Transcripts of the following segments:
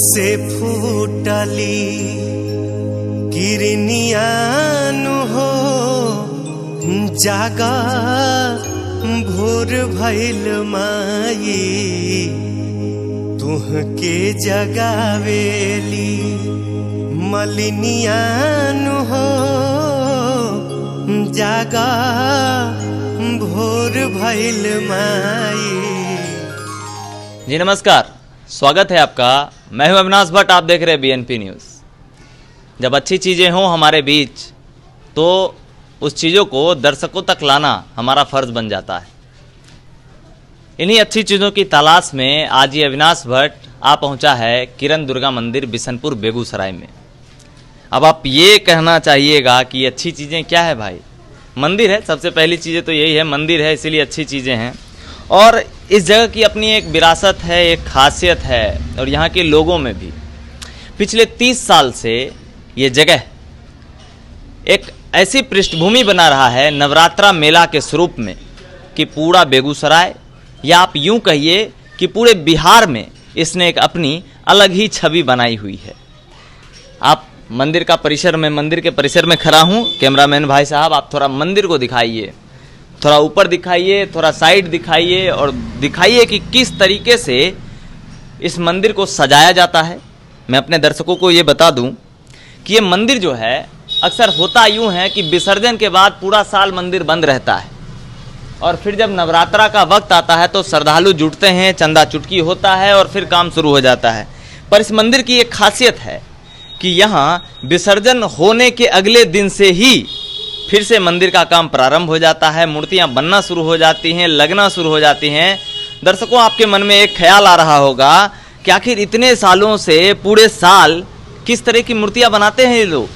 से फूटली किरनियानु हो जागा भोर भइल माई तुहके जगावेली मलिनियानु हो जागा भोर भइल माई। जी नमस्कार, स्वागत है आपका। मैं हूं अविनाश भट्ट, आप देख रहे हैं बीएनपी न्यूज़। जब अच्छी चीज़ें हों हमारे बीच तो उस चीज़ों को दर्शकों तक लाना हमारा फ़र्ज़ बन जाता है। इन्हीं अच्छी चीज़ों की तलाश में आज ये अविनाश भट्ट आ पहुंचा है किरण दुर्गा मंदिर बिशनपुर बेगूसराय में। अब आप ये कहना चाहिएगा कि अच्छी चीज़ें क्या है भाई? मंदिर है, सबसे पहली चीज़ें तो यही है, मंदिर है इसीलिए अच्छी चीज़ें हैं। और इस जगह की अपनी एक विरासत है, एक खासियत है। और यहाँ के लोगों में भी पिछले 30 साल से ये जगह एक ऐसी पृष्ठभूमि बना रहा है नवरात्रा मेला के स्वरूप में कि पूरा बेगूसराय या आप यूं कहिए कि पूरे बिहार में इसने एक अपनी अलग ही छवि बनाई हुई है। आप मंदिर के परिसर में खड़ा हूँ। कैमरामैन भाई साहब, आप थोड़ा मंदिर को दिखाइए, थोड़ा ऊपर दिखाइए, थोड़ा साइड दिखाइए और दिखाइए कि किस तरीके से इस मंदिर को सजाया जाता है। मैं अपने दर्शकों को ये बता दूं कि ये मंदिर जो है अक्सर होता यूं है कि विसर्जन के बाद पूरा साल मंदिर बंद रहता है और फिर जब नवरात्रा का वक्त आता है तो श्रद्धालु जुटते हैं, चंदा चुटकी होता है और फिर काम शुरू हो जाता है। पर इस मंदिर की एक खासियत है कि यहाँ विसर्जन होने के अगले दिन से ही फिर से मंदिर का काम प्रारंभ हो जाता है, मूर्तियां बनना शुरू हो जाती हैं, लगना शुरू हो जाती हैं। दर्शकों, आपके मन में एक ख्याल आ रहा होगा कि आखिर इतने सालों से पूरे साल किस तरह की मूर्तियां बनाते हैं ये लोग।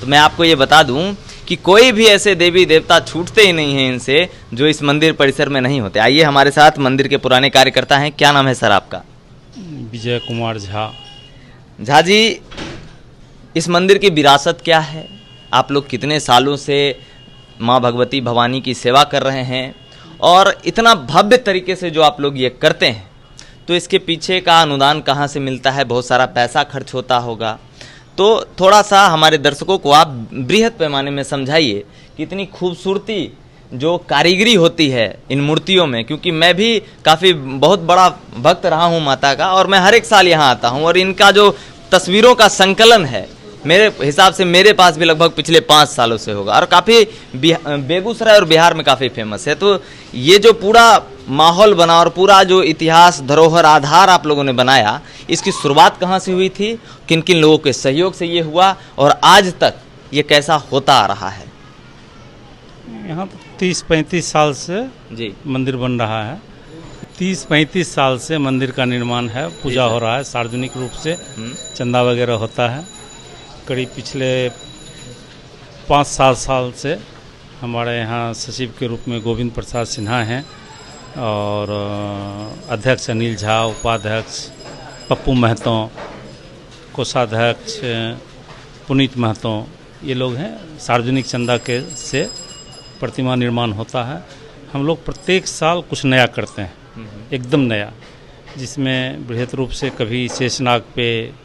तो मैं आपको ये बता दूं कि कोई भी ऐसे देवी देवता छूटते ही नहीं हैं इनसे जो इस मंदिर परिसर में नहीं होते। आइए हमारे साथ मंदिर के पुराने कार्यकर्ता हैं। क्या नाम है सर आपका? विजय कुमार झा। झा जी, इस मंदिर की विरासत क्या है? आप लोग कितने सालों से माँ भगवती भवानी की सेवा कर रहे हैं और इतना भव्य तरीके से जो आप लोग ये करते हैं, तो इसके पीछे का अनुदान कहाँ से मिलता है? बहुत सारा पैसा खर्च होता होगा, तो थोड़ा सा हमारे दर्शकों को आप बृहद पैमाने में समझाइए कि इतनी खूबसूरती जो कारीगरी होती है इन मूर्तियों में। क्योंकि मैं भी बहुत बड़ा भक्त रहा हूँ माता का और मैं हर एक साल यहाँ आता हूँ और इनका जो तस्वीरों का संकलन है मेरे हिसाब से मेरे पास भी लगभग पिछले 5 सालों से होगा और काफ़ी बेगूसराय और बिहार में काफ़ी फेमस है। तो ये जो पूरा माहौल बना और पूरा जो इतिहास धरोहर आधार आप लोगों ने बनाया, इसकी शुरुआत कहाँ से हुई थी, किन किन लोगों के सहयोग से ये हुआ और आज तक ये कैसा होता आ रहा है? यहाँ तो 30-35 साल से जी मंदिर बन रहा है। 30-35 साल से मंदिर का निर्माण है, पूजा हो रहा है, सार्वजनिक रूप से चंदा वगैरह होता है। करीब पिछले 5-7 साल से हमारे यहाँ सचिव के रूप में गोविंद प्रसाद सिन्हा हैं और अध्यक्ष अनिल झा, उपाध्यक्ष पप्पू महतो, कोषाध्यक्ष पुनीत महतो, ये लोग हैं। सार्वजनिक चंदा के से प्रतिमा निर्माण होता है। हम लोग प्रत्येक साल कुछ नया करते हैं, एकदम नया, जिसमें बृहद रूप से कभी शेषनाग पे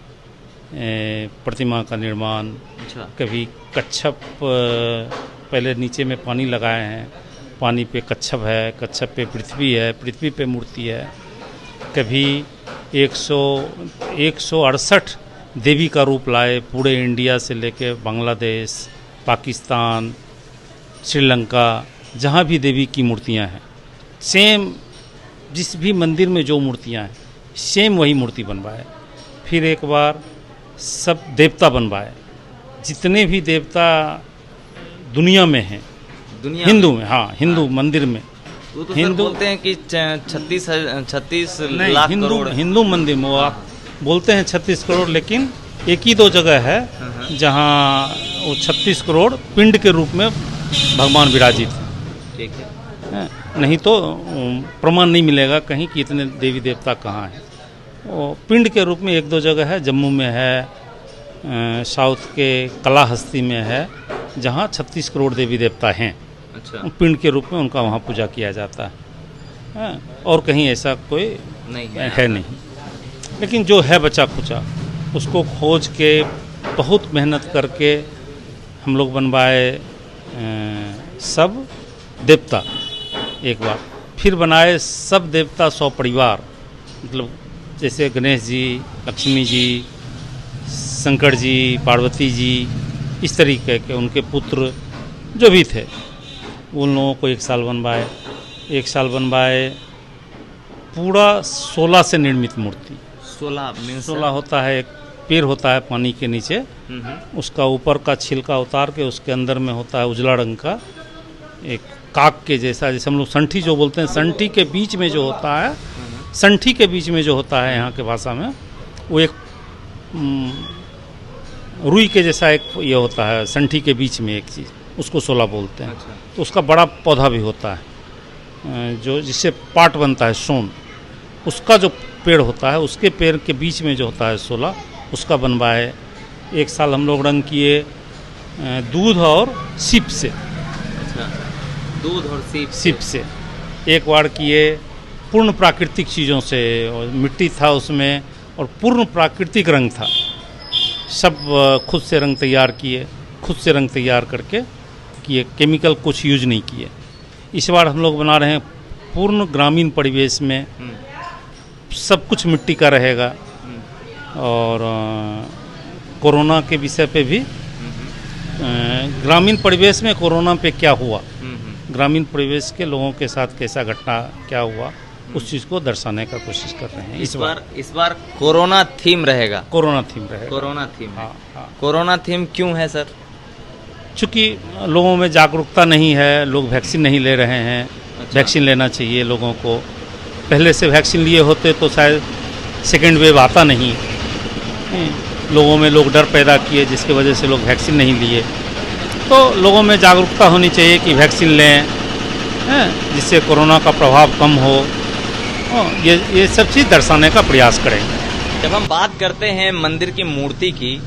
प्रतिमा का निर्माण, कभी कच्छप, पहले नीचे में पानी लगाए हैं, पानी पे कच्छप है, कच्छप पे पृथ्वी है, पृथ्वी पे मूर्ति है। कभी 168 देवी का रूप लाए, पूरे इंडिया से लेके बांग्लादेश, पाकिस्तान, श्रीलंका, जहाँ भी देवी की मूर्तियाँ हैं, सेम जिस भी मंदिर में जो मूर्तियाँ हैं सेम वही मूर्ति बनवाए। फिर एक बार सब देवता बनवाए, जितने भी देवता दुनिया में हैं, हिंदू में, हाँ हिंदू मंदिर में। तो हिंदू बोलते हैं कि 36 लाख करोड़ हिंदू मंदिर में, वो आप बोलते हैं 36 करोड़, लेकिन एक ही 2 जगह है जहाँ वो 36 करोड़ पिंड के रूप में भगवान विराजित हैं। ठीक है, नहीं तो प्रमाण नहीं मिलेगा कहीं कि इतने देवी देवता कहाँ हैं। वो पिंड के रूप में 1-2 जगह है, जम्मू में है, साउथ के कलाहस्ती में है, जहाँ 36 करोड़ देवी देवता हैं। अच्छा। पिंड के रूप में उनका वहाँ पूजा किया जाता है। और कहीं ऐसा कोई नहीं है नहीं। लेकिन जो है बचा खुचा उसको खोज के बहुत मेहनत करके हम लोग बनवाए सब देवता एक बार, फिर बनाए सब देवता 100 परिवार, मतलब जैसे गणेश जी, लक्ष्मी जी, शंकर जी, पार्वती जी, इस तरीके के उनके पुत्र जो भी थे उन लोगों को 1 साल बनवाए। 1 साल बनवाए पूरा 16 से निर्मित मूर्ति। 16 होता है, एक पेड़ होता है पानी के नीचे, उसका ऊपर का छिलका उतार के उसके अंदर में होता है उजला रंग का एक काक के जैसा, जैसे हम लोग संठी जो बोलते हैं, संठी के बीच में जो होता है, संठी के बीच में जो होता है यहाँ के भाषा में, वो एक रुई के जैसा एक ये होता है, संठी के बीच में एक चीज़, उसको 16 बोलते हैं। अच्छा। तो उसका बड़ा पौधा भी होता है जो जिससे पाट बनता है सोन, उसका जो पेड़ होता है उसके पेड़ के बीच में जो होता है 16, उसका बनवाए। 1 साल हम लोग रंग किए दूध और सीप से। अच्छा, दूध और सीप से 1 बार किए पूर्ण प्राकृतिक चीज़ों से, और मिट्टी था उसमें और पूर्ण प्राकृतिक रंग था, सब खुद से रंग तैयार किए, खुद से रंग तैयार करके किए, केमिकल कुछ यूज नहीं किए। इस बार हम लोग बना रहे हैं पूर्ण ग्रामीण परिवेश में, सब कुछ मिट्टी का रहेगा। और कोरोना के विषय पे भी, ग्रामीण परिवेश में कोरोना पे क्या हुआ, ग्रामीण परिवेश के लोगों के साथ कैसा घटना क्या हुआ, उस चीज़ को दर्शाने का कोशिश कर रहे हैं। इस बार कोरोना थीम रहेगा। कोरोना थीम रहेगा। Corona theme. हाँ, हाँ। कोरोना थीम क्यों है सर? चूँकि लोगों में जागरूकता नहीं है, लोग वैक्सीन नहीं ले रहे हैं। अच्छा। वैक्सीन लेना चाहिए लोगों को। पहले से वैक्सीन लिए होते तो शायद सेकेंड वेव आता नहीं। लोगों में लोग डर पैदा किए जिसकी वजह से लोग वैक्सीन नहीं लिए। तो लोगों में जागरूकता होनी चाहिए कि वैक्सीन लें, जिससे कोरोना का प्रभाव कम हो। ये सब चीज़ दर्शाने का प्रयास करेंगे। जब हम बात करते हैं मंदिर की मूर्ति की,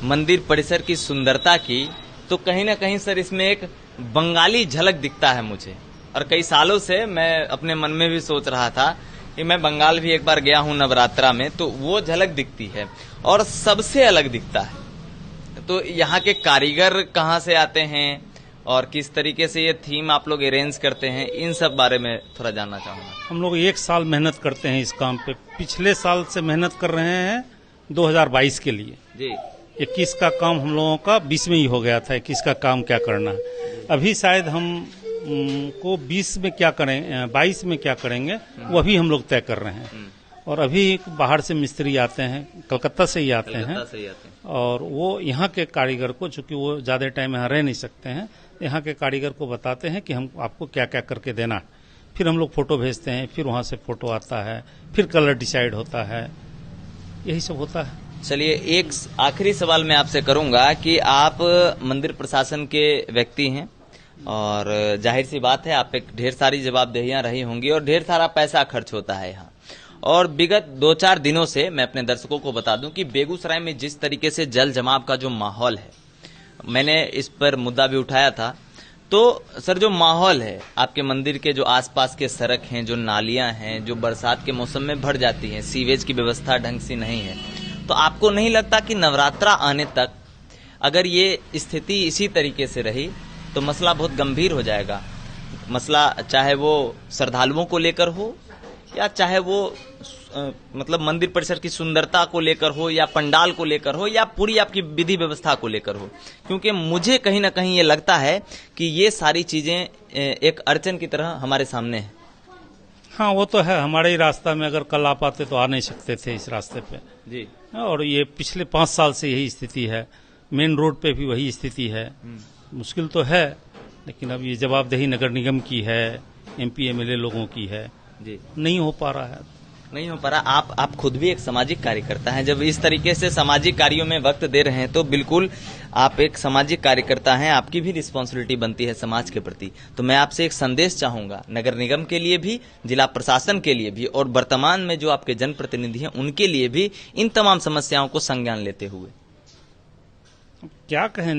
मंदिर परिसर की सुंदरता की, तो कहीं ना कहीं सर इसमें एक बंगाली झलक दिखता है मुझे। और कई सालों से मैं अपने मन में भी सोच रहा था कि मैं बंगाल भी एक बार गया हूं नवरात्रा में, तो वो झलक दिखती है और सबसे अलग दिखता है। तो यहाँ के कारीगर कहाँ से आते हैं और किस तरीके से ये थीम आप लोग अरेंज करते हैं, इन सब बारे में थोड़ा जानना चाहूँगा। हम लोग 1 साल मेहनत करते हैं इस काम पे। पिछले साल से मेहनत कर रहे हैं 2022 के लिए जी। 21 का काम हम लोगों का 20 में ही हो गया था। 21 का काम क्या करना है, अभी शायद हम को 20 में क्या करें, 22 में क्या करेंगे, वो अभी हम लोग तय कर रहे हैं। और अभी बाहर से मिस्त्री आते हैं, कलकत्ता से ही आते हैं, और वो यहाँ के कारीगर को, चूंकि वो ज़्यादा टाइम यहाँ रह नहीं सकते हैं, यहाँ के कारीगर को बताते हैं कि हम आपको क्या क्या करके देना। फिर हम लोग फोटो भेजते हैं, फिर वहाँ से फोटो आता है, फिर कलर डिसाइड होता है, यही सब होता है। चलिए, एक आखिरी सवाल मैं आपसे करूंगा कि आप मंदिर प्रशासन के व्यक्ति हैं और जाहिर सी बात है आप पे ढेर सारी जवाबदेहियां रही होंगी और ढेर सारा पैसा खर्च होता है यहाँ। और विगत 2-4 दिनों से मैं अपने दर्शकों को बता दूं कि बेगूसराय में जिस तरीके से जल जमाव का जो माहौल है, मैंने इस पर मुद्दा भी उठाया था। तो सर, जो माहौल है आपके मंदिर के, जो आसपास के सड़क हैं, जो नालियां हैं, जो बरसात के मौसम में भर जाती हैं, सीवेज की व्यवस्था ढंग से नहीं है, तो आपको नहीं लगता कि नवरात्रा आने तक अगर ये स्थिति इसी तरीके से रही तो मसला बहुत गंभीर हो जाएगा? मसला चाहे वो श्रद्धालुओं को लेकर हो या चाहे वो मतलब मंदिर परिसर की सुंदरता को लेकर हो या पंडाल को लेकर हो या पूरी आपकी विधि व्यवस्था को लेकर हो, क्योंकि मुझे कहीं ना कहीं ये लगता है कि ये सारी चीजें एक अड़चन की तरह हमारे सामने है। हाँ, वो तो है। हमारे ही रास्ता में अगर कल आ पाते तो आ नहीं सकते थे इस रास्ते पे जी। और ये पिछले 5 साल से यही स्थिति है। मेन रोड पे भी वही स्थिति है। मुश्किल तो है, लेकिन अब ये जवाबदेही नगर निगम की है, MP MLA लोगों की है जी। नहीं हो पा रहा है, नहीं हो पा रहा। आप खुद भी एक सामाजिक कार्यकर्ता हैं। जब इस तरीके से सामाजिक कार्यों में वक्त दे रहे हैं तो बिल्कुल आप एक सामाजिक कार्यकर्ता हैं, आपकी भी रिस्पॉन्सिबिलिटी बनती है समाज के प्रति। तो मैं आपसे एक संदेश चाहूंगा, नगर निगम के लिए भी, जिला प्रशासन के लिए भी, और वर्तमान में जो आपके जनप्रतिनिधि हैं उनके लिए भी, इन तमाम समस्याओं को संज्ञान लेते हुए। क्या कहें,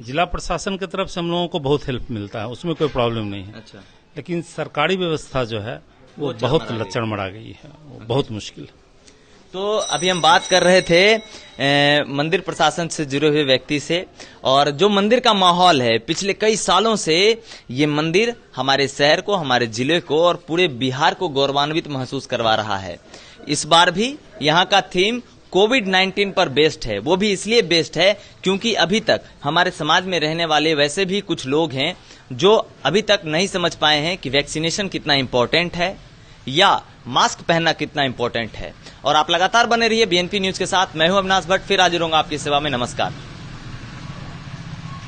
जिला प्रशासन की तरफ से हम लोगों को बहुत हेल्प मिलता है, उसमें कोई प्रॉब्लम नहीं है। अच्छा। लेकिन सरकारी व्यवस्था जो है वो बहुत लचड़ मरा गई है, वो बहुत मुश्किल है। तो अभी हम बात कर रहे थे मंदिर प्रशासन से जुड़े हुए व्यक्ति से, और जो मंदिर का माहौल है पिछले कई सालों से, ये मंदिर हमारे शहर को, हमारे जिले को और पूरे बिहार को गौरवान्वित महसूस करवा रहा है। इस बार भी यहाँ का थीम कोविड-19 पर बेस्ड है। वो भी इसलिए बेस्ड है क्योंकि अभी तक हमारे समाज में रहने वाले वैसे भी कुछ लोग हैं जो अभी तक नहीं समझ पाए हैं कि वैक्सीनेशन कितना इंपॉर्टेंट है या मास्क पहनना कितना इंपॉर्टेंट है। और आप लगातार बने रहिए बीएनपी न्यूज के साथ। मैं हूं अविनाश भट्ट, फिर हाजिर होऊंगा आपकी सेवा में। नमस्कार।